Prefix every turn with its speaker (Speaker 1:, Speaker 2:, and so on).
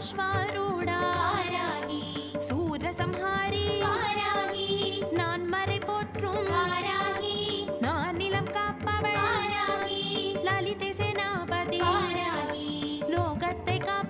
Speaker 1: அஸ்வாரூடா
Speaker 2: வாராகி
Speaker 1: சூரசம்ஹாரி
Speaker 2: வாராகி
Speaker 1: நான் மறை போற்றும்
Speaker 2: வாராகி
Speaker 1: நான் நிலம் காப்பவள்
Speaker 2: வாராகி
Speaker 1: லலிதை சேனாபதி
Speaker 2: வாராகி
Speaker 1: லோகத்தை காப்பவள்